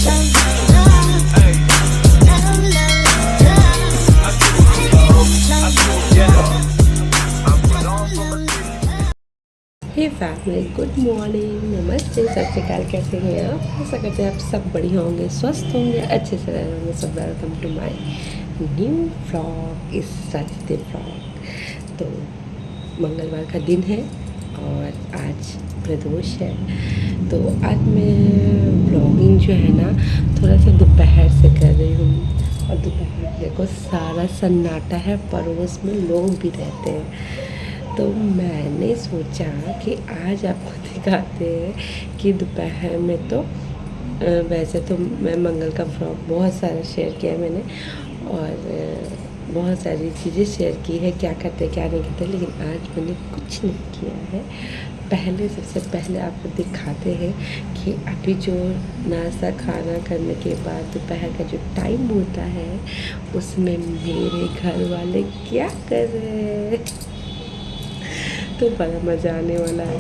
हे family, good morning, नमस्ते, सत श्री अकाल। कैसे हैं आप? ऐसा करते हैं आप सब बढ़िया होंगे, स्वस्थ होंगे, अच्छे से रह होंगे सब। Welcome to my new vlog, इस सजते व्लॉग। तो मंगलवार का दिन है और आज प्रदोष है। तो आज मैं व्लॉगिंग जो है ना थोड़ा सा दोपहर से कर रही हूँ। और दोपहर देखो सारा सन्नाटा है, पड़ोस में लोग भी रहते हैं। तो मैंने सोचा कि आज आपको दिखाते हैं कि दोपहर में तो वैसे तो मैं मंगल का व्लॉग बहुत सारा शेयर किया है मैंने, और बहुत सारी चीज़ें शेयर की है, क्या करते क्या नहीं करते, लेकिन आज मैंने कुछ नहीं किया है। सबसे पहले आपको दिखाते हैं कि अभी जो नाश्ता खाना करने के बाद दोपहर का जो टाइम होता है उसमें मेरे घर वाले क्या कर रहे हैं। तो बड़ा मज़ा आने वाला है।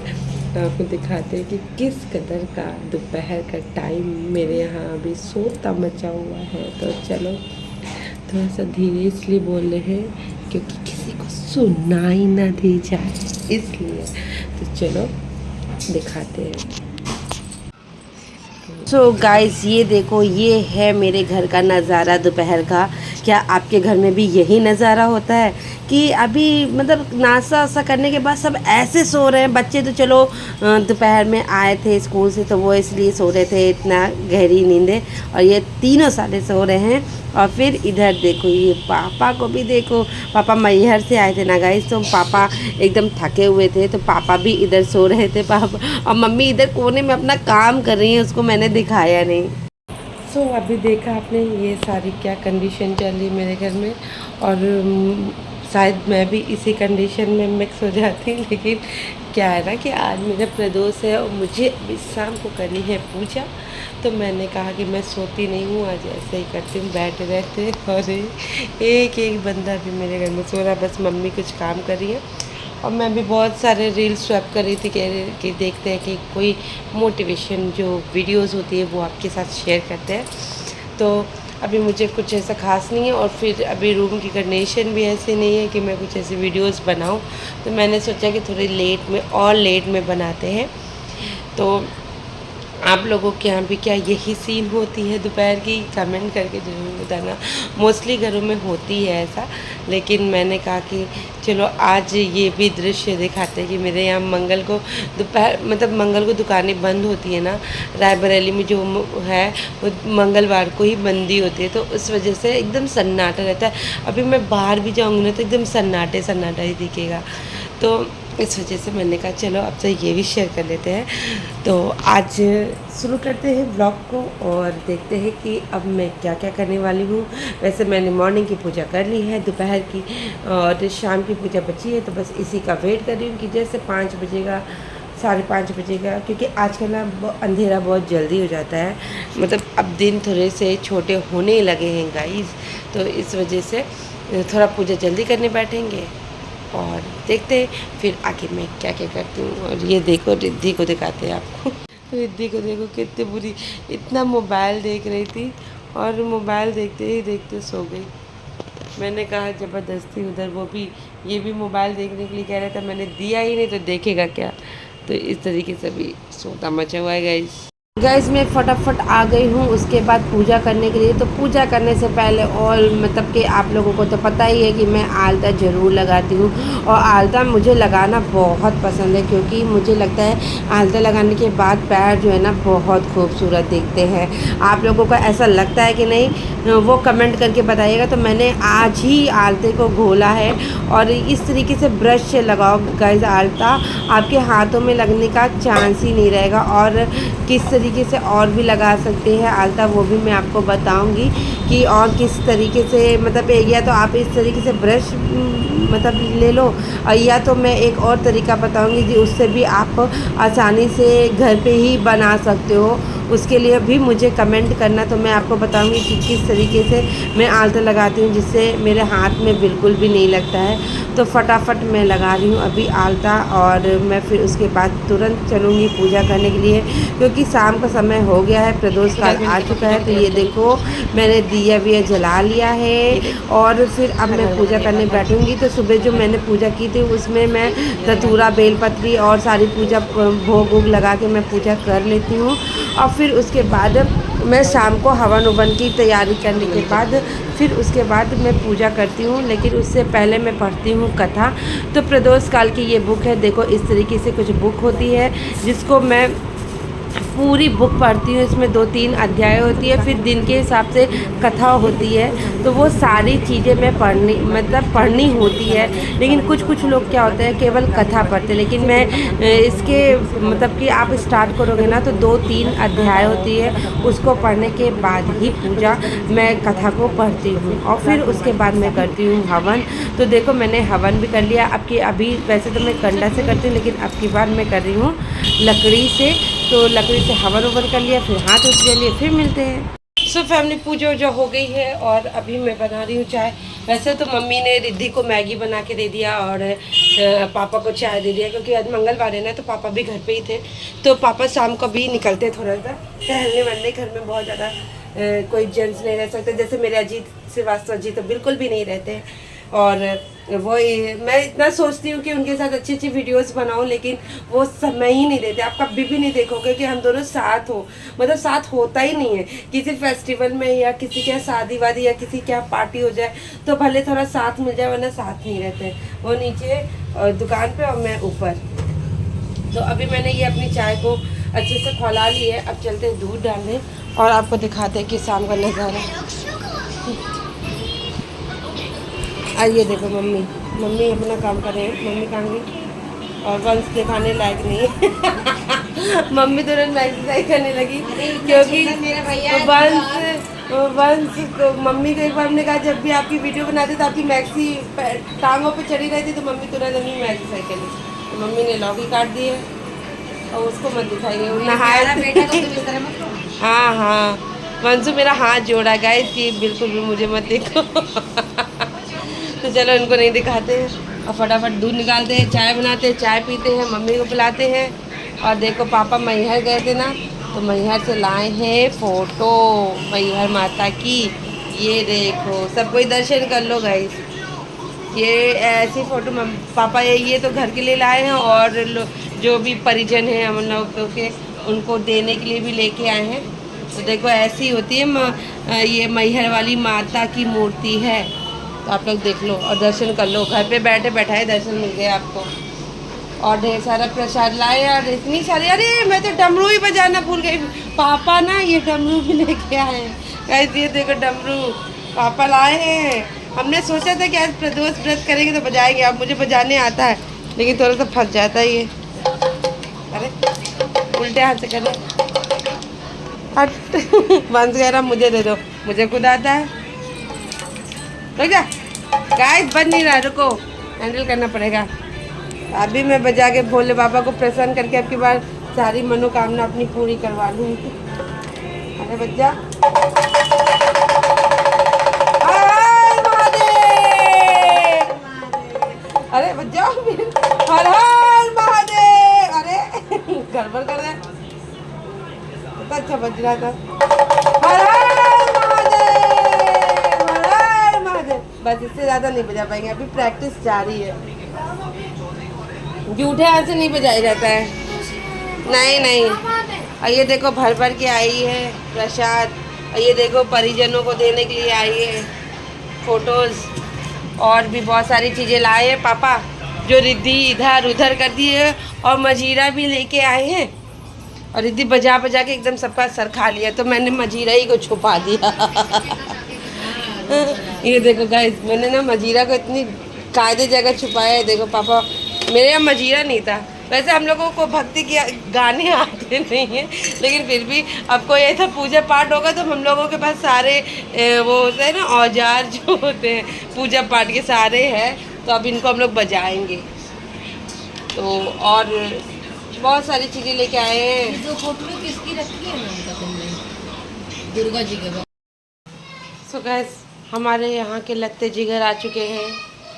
आपको दिखाते हैं कि किस कदर का दोपहर का टाइम मेरे यहाँ अभी सोता मचा हुआ है। तो चलो थोड़ा सा धीरे इसलिए बोल रहे हैं क्योंकि किसी को सुनाई ना दी जाए, इसलिए। तो चलो दिखाते हैं। सो गाइस, ये देखो, ये है मेरे घर का नज़ारा दोपहर का। क्या आपके घर में भी यही नज़ारा होता है कि अभी मतलब नाश्ता वास्ता करने के बाद सब ऐसे सो रहे हैं? बच्चे तो चलो दोपहर में आए थे स्कूल से तो वो इसलिए सो रहे थे, इतना गहरी नींद है। और ये तीनों सारे सो रहे हैं। और फिर इधर देखो, ये पापा को भी देखो, पापा मैहर से आए थे ना गाइस, तो पापा एकदम थके हुए थे, तो पापा भी इधर सो रहे थे पापा। और मम्मी इधर कोने में अपना काम कर रही है, उसको मैंने दिखाया नहीं। सो अभी देखा आपने ये सारी क्या कंडीशन चल रही मेरे घर में, और शायद मैं भी इसी कंडीशन में मिक्स हो जाती, लेकिन क्या है ना कि आज मेरा प्रदोष है और मुझे अभी शाम को करनी है पूजा। तो मैंने कहा कि मैं सोती नहीं हूँ, आज ऐसे ही करती हूँ, बैठे रहते। और एक एक बंदा भी मेरे घर में सो रहा, बस मम्मी कुछ काम कर रही है। और मैं भी बहुत सारे रील्स स्वैप कर रही थी कि देखते हैं कि कोई मोटिवेशन जो वीडियोस होती है वो आपके साथ शेयर करते हैं। तो अभी मुझे कुछ ऐसा खास नहीं है, और फिर अभी रूम की कंडीशन भी ऐसी नहीं है कि मैं कुछ ऐसी वीडियोस बनाऊं। तो मैंने सोचा कि थोड़ी लेट में बनाते हैं। तो आप लोगों के यहाँ भी क्या यही सीन होती है दोपहर की? कमेंट करके ज़रूर बताना। मोस्टली घरों में होती है ऐसा, लेकिन मैंने कहा कि चलो आज ये भी दृश्य दिखाते हैं कि मेरे यहाँ मंगल को दोपहर मतलब मंगल को दुकानें बंद होती है ना। रायबरेली में जो है वो मंगलवार को ही बंदी होती है, तो उस वजह से एकदम सन्नाटा रहता है। अभी मैं बाहर भी जाऊँगी ना तो एकदम सन्नाटा ही दिखेगा। तो इस वजह से मैंने कहा चलो अब तो ये भी शेयर कर लेते हैं। तो आज शुरू करते हैं ब्लॉग को और देखते हैं कि अब मैं क्या क्या करने वाली हूँ। वैसे मैंने मॉर्निंग की पूजा कर ली है, दोपहर की और शाम की पूजा बची है, तो बस इसी का वेट कर रही हूँ कि जैसे 5 बजेगा 5:30 बजेगा, क्योंकि आजकल ना अंधेरा बहुत जल्दी हो जाता है। मतलब अब दिन थोड़े से छोटे होने लगे हैं गाइस, तो इस वजह से थोड़ा पूजा जल्दी करने बैठेंगे और देखते हैं फिर आगे मैं क्या क्या करती हूँ। और ये देखो रिद्धि को दिखाते हैं आपको। रिद्धि को देखो कितनी बुरी, इतना मोबाइल देख रही थी और मोबाइल देखते ही देखते सो गई। मैंने कहा ज़बरदस्ती उधर वो भी ये भी मोबाइल देखने के लिए कह रहा था, मैंने दिया ही नहीं तो देखेगा क्या। तो इस तरीके से भी सोता मचा हुआ है गाइस मैं फटाफट आ गई हूँ उसके बाद पूजा करने के लिए। तो पूजा करने से पहले और मतलब कि आप लोगों को तो पता ही है कि मैं आलता ज़रूर लगाती हूँ, और आलता मुझे लगाना बहुत पसंद है, क्योंकि मुझे लगता है आलता लगाने के बाद पैर जो है ना बहुत खूबसूरत दिखते हैं। आप लोगों को ऐसा लगता है कि नहीं, वो कमेंट करके बताइएगा। तो मैंने आज ही आलते को घोला है, और इस तरीके से ब्रश से लगाओ गाइस आलता, आपके हाथों में लगने का चांस ही नहीं रहेगा। और किस तरीके से और भी लगा सकते हैं आलता, वो भी मैं आपको बताऊंगी कि और किस तरीके से, मतलब या तो आप इस तरीके से ब्रश मतलब ले लो, और या तो मैं एक और तरीका बताऊंगी जी, उससे भी आप आसानी से घर पे ही बना सकते हो। उसके लिए भी मुझे कमेंट करना, तो मैं आपको बताऊंगी कि किस तरीके से मैं आलता लगाती हूँ जिससे मेरे हाथ में बिल्कुल भी नहीं लगता है। तो फटाफट मैं लगा रही हूँ अभी आलता, और मैं फिर उसके बाद तुरंत चलूँगी पूजा करने के लिए, क्योंकि शाम का समय हो गया है, प्रदोष काल आ चुका है। तो ये देखो मैंने दिया विया जला लिया है, और फिर अब मैं पूजा करने बैठूँगी। तो सुबह जो मैंने पूजा की थी उसमें मैं धतूरा, बेलपत्री और सारी पूजा भोग वोग लगा के मैं पूजा कर लेती हूँ। और फिर उसके बाद मैं शाम को हवन उवन की तैयारी करने के बाद फिर उसके बाद मैं पूजा करती हूँ, लेकिन उससे पहले मैं पढ़ती हूँ कथा। तो प्रदोष काल की ये बुक है, देखो इस तरीके से कुछ बुक होती है जिसको मैं पूरी बुक पढ़ती हूँ। इसमें 2-3 अध्याय होती है, फिर दिन के हिसाब से कथा होती है। तो वो सारी चीज़ें मैं पढ़नी होती है। लेकिन कुछ लोग क्या होते हैं केवल कथा पढ़ते हैं, लेकिन मैं इसके मतलब कि आप स्टार्ट करोगे ना तो 2-3 अध्याय होती है, उसको पढ़ने के बाद ही पूजा मैं कथा को पढ़ती हूँ, और फिर उसके बाद मैं करती हूँ हवन। तो देखो मैंने हवन भी कर लिया। अभी वैसे तो मैं कंडा से करती हूँ, लेकिन अब की बार मैं कर रही हूँ लकड़ी से। तो लकड़ी से हवन उवन कर लिया, फिर हाथ उठ लिए, फिर मिलते हैं। सो फैमिली पूजा वूजा हो गई है, और अभी मैं बना रही हूँ चाय। वैसे तो मम्मी ने रिद्धि को मैगी बना के दे दिया, और पापा को चाय दे दिया, क्योंकि आज मंगलवार है ना, तो पापा भी घर पे ही थे। तो पापा शाम को भी निकलते थोड़ा सा टहलने वहलने, घर में बहुत ज़्यादा कोई जेंट्स नहीं रह सकते। जैसे मेरे अजीत श्रीवास्तव जी तो बिल्कुल भी नहीं रहते, और वो मैं इतना सोचती हूँ कि उनके साथ अच्छी अच्छी वीडियोस बनाऊँ, लेकिन वो समय ही नहीं देते। आप कभी भी नहीं देखोगे कि हम दोनों साथ हो, मतलब साथ होता ही नहीं है। किसी फेस्टिवल में या किसी के शादी वादी या किसी के यहाँ पार्टी हो जाए तो भले थोड़ा साथ मिल जाए, वरना साथ नहीं रहते। वो नीचे दुकान पे और मैं ऊपर। तो अभी मैंने ये अपनी चाय को अच्छे से खौला ली है। अब चलते हैं दूध डालने, और आपको दिखाते हैं कि शाम का नज़ारा। आइए देखो मम्मी अपना काम कर रहे हैं। मम्मी कहाँ गई? और वंश दिखाने लायक नहीं है। मम्मी तुरंत एक्सरसाइज करने लगी, क्योंकि वंश को मम्मी को एक बार हमने कहा जब भी आपकी वीडियो बनाते तो आपकी मैक्सी टांगों पे चढ़ी रहती, तो मम्मी तुरंत अपनी एक्सरसाइज कर ली। तो मम्मी ने लॉगी काट दी है, और उसको मत दिखाइए नहाए। हाँ हाँ, वंशु मेरा हाथ जोड़ा गाइस कि बिल्कुल भी मुझे मत देखो। तो चलो इनको नहीं दिखाते हैं, और फटाफट दूध निकालते हैं, चाय बनाते हैं, चाय पीते हैं, मम्मी को पिलाते हैं। और देखो पापा मैहर गए थे ना, तो मैहर से लाए हैं फ़ोटो मैहर माता की। ये देखो सब कोई दर्शन कर लो गाइस। ये ऐसी फ़ोटो पापा ये तो घर के लिए लाए हैं, और जो भी परिजन हैं हम लोग के उनको देने के लिए भी लेके आए हैं। तो देखो ऐसी होती है ये मैहर वाली माता की मूर्ति है। तो आप लोग देख लो और दर्शन कर लो, घर पे बैठे बैठाए दर्शन मिल गए आपको। और ढेर सारा प्रसाद लाए, और इतनी सारी, अरे मैं तो डमरू ही बजाना भूल गई। पापा ना ये डमरू भी लेके आए हैं। ये देखो डमरू पापा लाए हैं। हमने सोचा था कि आज प्रदोष व्रत करेंगे तो बजाएंगे, अब मुझे बजाने आता है लेकिन थोड़ा सा फंस जाता है ये। अरे उल्टे हाथ से करे, हट। बंद कह मुझे दे दो, मुझे खुद आता है। रुक जा गाइस, बन नहीं रहा, रुको हैंडल करना पड़ेगा। अभी मैं बजा के भोले बाबा को प्रसन्न करके अब की बार सारी मनोकामना अपनी पूरी करवा लूँगी। अरे बच्चा, अरे बच्चा, हर हर महादेव। अरे गड़बड़ कर रहा है, तो अच्छा बज रहा था। हर हर महादेव, हर हर महादेव। बस इससे ज़्यादा नहीं बजा पाएंगे, अभी प्रैक्टिस जारी है। जूठे हाथ से नहीं बजाया जाता है, नहीं नहीं। और ये देखो भर भर के आई है प्रसाद, और ये देखो परिजनों को देने के लिए आई है फोटोज़, और भी बहुत सारी चीज़ें लाए हैं पापा, जो रिद्धि इधर उधर कर दी है। और मजीरा भी लेके आए हैं, और रिद्धि बजा बजा के एकदम सबका सर खा लिया, तो मैंने मजीरा ही को छुपा दिया। ये देखो गाइस, मैंने ना मजीरा को इतनी कायदे जगह छुपाया है। देखो पापा, मेरे यहाँ मजीरा नहीं था। वैसे हम लोगों को भक्ति के गाने आते नहीं हैं, लेकिन फिर भी अब कोई ऐसा पूजा पाठ होगा तो हम लोगों के पास सारे वो होते हैं ना औजार जो होते हैं पूजा पाठ के सारे हैं, तो अब इनको हम लोग बजाएंगे। तो और बहुत सारी चीज़ें लेके आए हैं। जो फोटो किसकी रखी है ना उनका तुमने? दुर्गा जी के। सो गैस, हमारे यहाँ के लत्ते जिगर आ चुके हैं,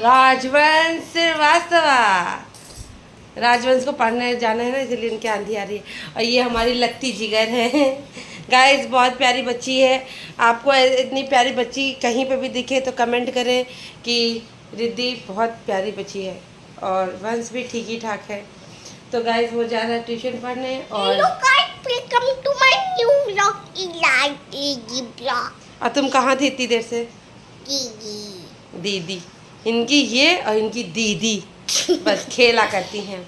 राजवंश श्रीवास्तव। राजवंश को पढ़ने जाना है ना, इसलिए इनकी आंधी आ रही है। और ये हमारी लत्ती जिगर है गाइस, बहुत प्यारी बच्ची है। आपको इतनी प्यारी बच्ची कहीं पे भी दिखे तो कमेंट करें कि रिद्धि बहुत प्यारी बच्ची है, और वंश भी ठीक ही ठाक है। तो गाइस वो जा रहा है ट्यूशन पढ़ने। और और तुम कहाँ थी इतनी देर से? दीदी, इनकी ये और इनकी दीदी बस खेला करती हैं।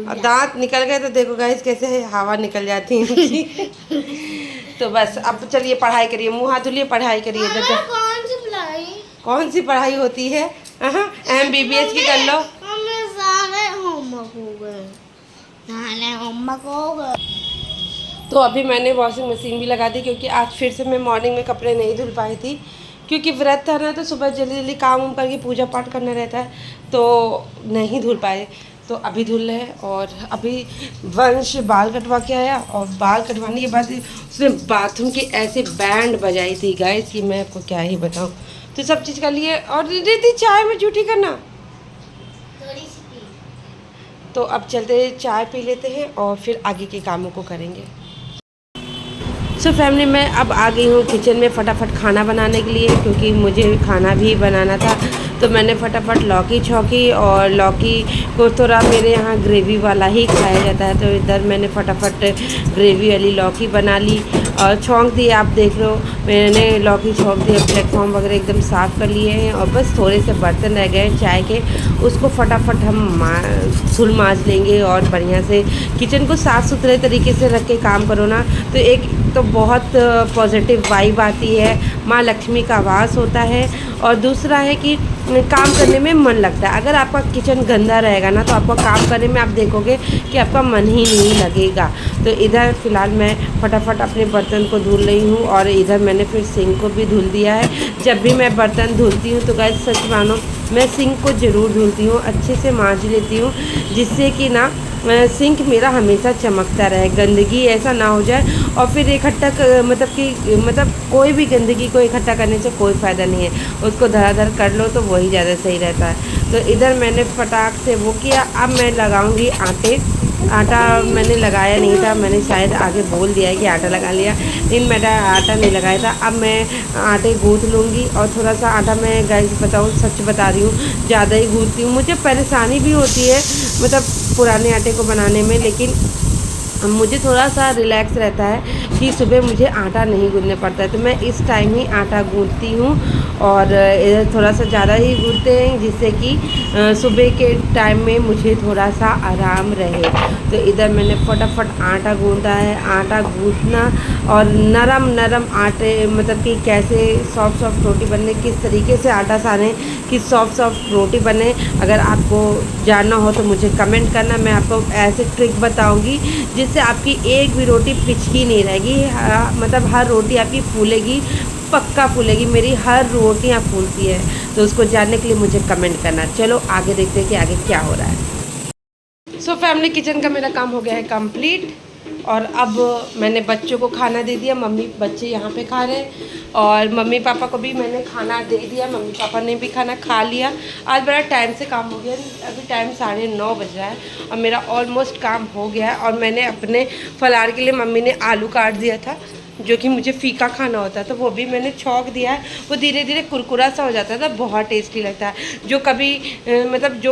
और दांत निकल गए तो देखो गाइस कैसे हवा निकल जाती है इनकी। तो बस अब चलिए पढ़ाई करिए, मुँह हाथ धुलिए, पढ़ाई करिए। कौन सी पढ़ाई होती है? MBBS की कर लो। तो अभी मैंने वॉशिंग मशीन भी लगा दी, क्योंकि आज फिर से मैं मॉर्निंग में कपड़े नहीं धुल पाई थी, क्योंकि व्रत था ना, तो सुबह जल्दी जल्दी काम उम करके पूजा पाठ करना रहता है, तो नहीं धुल पाए। तो अभी धुल रहे हैं। और अभी वंश बाल कटवा के आया, और बाल कटवाने के बाद उसने बाथरूम की ऐसे बैंड बजाई थी गाइस कि मैं आपको क्या ही बताऊँ। तो सब चीज़ कर लिए। और दीदी चाय में झूठी करना। तो अब चलते चाय पी लेते हैं और फिर आगे के कामों को करेंगे। सो फैमिली, मैं अब आ गई हूँ किचन में फटाफट खाना बनाने के लिए, क्योंकि मुझे खाना भी बनाना था। तो मैंने फटाफट लौकी छौंकी, और लौकी को थोड़ा मेरे यहाँ ग्रेवी वाला ही खाया जाता है, तो इधर मैंने फटाफट ग्रेवी वाली लौकी बना ली और छौंक दी। आप देख लो मैंने लौकी छौंक दी। प्लेटफॉर्म वगैरह एकदम साफ़ कर लिए हैं, और बस थोड़े से बर्तन रह गए चाय के, उसको फटाफट हम धुल मांज लेंगे। और बढ़िया से किचन को साफ़ सुथरे तरीके से रख के काम करो ना, तो एक तो बहुत पॉजिटिव वाइब आती है, माँ लक्ष्मी का वास होता है। और दूसरा है कि काम करने में मन लगता है। अगर आपका किचन गंदा रहेगा ना, तो आपको काम करने में आप देखोगे कि आपका मन ही नहीं लगेगा। तो इधर फ़िलहाल मैं फटाफट अपने बर्तन को धुल रही हूँ, और इधर मैंने फिर सिंक को भी धुल दिया है। जब भी मैं बर्तन धुलती हूँ तो गाइस सच मानो मैं सिंक को ज़रूर धुलती हूँ, अच्छे से मांज लेती हूँ, जिससे कि ना सिंक मेरा हमेशा चमकता रहे, गंदगी ऐसा ना हो जाए। और फिर इकट्ठा मतलब कोई भी गंदगी को इकट्ठा करने से कोई फ़ायदा नहीं है, उसको धड़ाधड़ कर लो तो वही ज़्यादा सही रहता है। तो इधर मैंने फटाक से वो किया। अब मैं लगाऊंगी आटा मैंने लगाया नहीं था, मैंने शायद आगे बोल दिया है कि आटा लगा लिया, लेकिन मैंने आटा नहीं लगाया था। अब मैं आटे गूँथ लूँगी। और थोड़ा सा आटा मैं गाइस बताऊँ, सच बता रही हूँ, ज़्यादा ही गूँथती हूँ। मुझे परेशानी भी होती है मतलब पुराने आटे को बनाने में, लेकिन मुझे थोड़ा सा रिलैक्स रहता है कि सुबह मुझे आटा नहीं गूँथने पड़ता है, तो मैं इस टाइम ही आटा गूँथती हूँ। और इधर थोड़ा सा ज़्यादा ही गूँथते हैं, जिससे कि सुबह के टाइम में मुझे थोड़ा सा आराम रहे। तो इधर मैंने फटाफट आटा गूँथा है। आटा गूँथना और नरम नरम आटे मतलब कि कैसे सॉफ्ट सॉफ्ट रोटी बनने, किस तरीके से आटा साने कि सॉफ्ट रोटी बने, अगर आपको जानना हो तो मुझे कमेंट करना। मैं आपको ऐसे ट्रिक बताऊंगी जिससे आपकी एक भी रोटी पिछकी नहीं रहेगी, मतलब हर रोटी आपकी फूलेगी, पक्का फूलेगी। मेरी हर रोटियां फूलती है, तो उसको जानने के लिए मुझे कमेंट करना। चलो आगे देखते हैं कि आगे क्या हो रहा है। सो फैमिली, किचन का मेरा काम हो गया है कंप्लीट, और अब मैंने बच्चों को खाना दे दिया। मम्मी बच्चे यहाँ पे खा रहे हैं, और मम्मी पापा को भी मैंने खाना दे दिया, मम्मी पापा ने भी खाना खा लिया। आज बड़ा टाइम से काम हो गया, अभी टाइम 9:30 बज रहा है और मेरा ऑलमोस्ट काम हो गया है। और मैंने अपने फलार के लिए मम्मी ने आलू काट दिया था, जो कि मुझे फीका खाना होता है, तो वो भी मैंने छौंक दिया है। वो धीरे धीरे कुरकुरा सा हो जाता था, बहुत टेस्टी लगता है। जो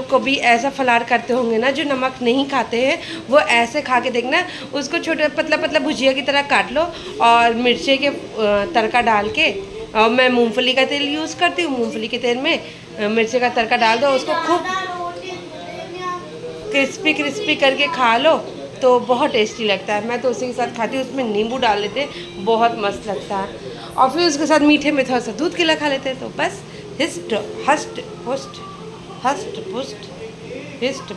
कभी ऐसा फलार करते होंगे ना, जो नमक नहीं खाते हैं, वो ऐसे खा के देखना। उसको छोटा पतला पतला भुजिया की तरह काट लो, और मिर्चे के तड़का डाल के, और मैं मूंगफली का तेल यूज़ करती हूँ, मूंगफली के तेल में मिर्चे का तड़का डाल दो, उसको खूब क्रिस्पी करके खा लो, तो बहुत टेस्टी लगता है। मैं तो उसी के साथ खाती हूँ, उसमें नींबू डाल लेते, बहुत मस्त लगता है। और फिर उसके साथ मीठे में थोड़ा सा दूध केला खा लेते हैं। तो बस हष्ट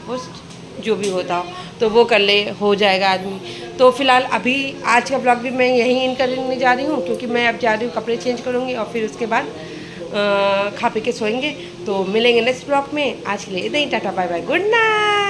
पुष्ट जो भी होता हो तो वो कर ले, हो जाएगा आदमी। तो फिलहाल अभी आज का ब्लॉग भी मैं यहीं इन करने जा रही हूँ, क्योंकि मैं अब जा रही हूँ कपड़े चेंज करूँगी, और फिर उसके बाद खा पी के सोएंगे। तो मिलेंगे नेक्स्ट ब्लॉग में। आज के लिए इतना ही, tata bye bye, good night.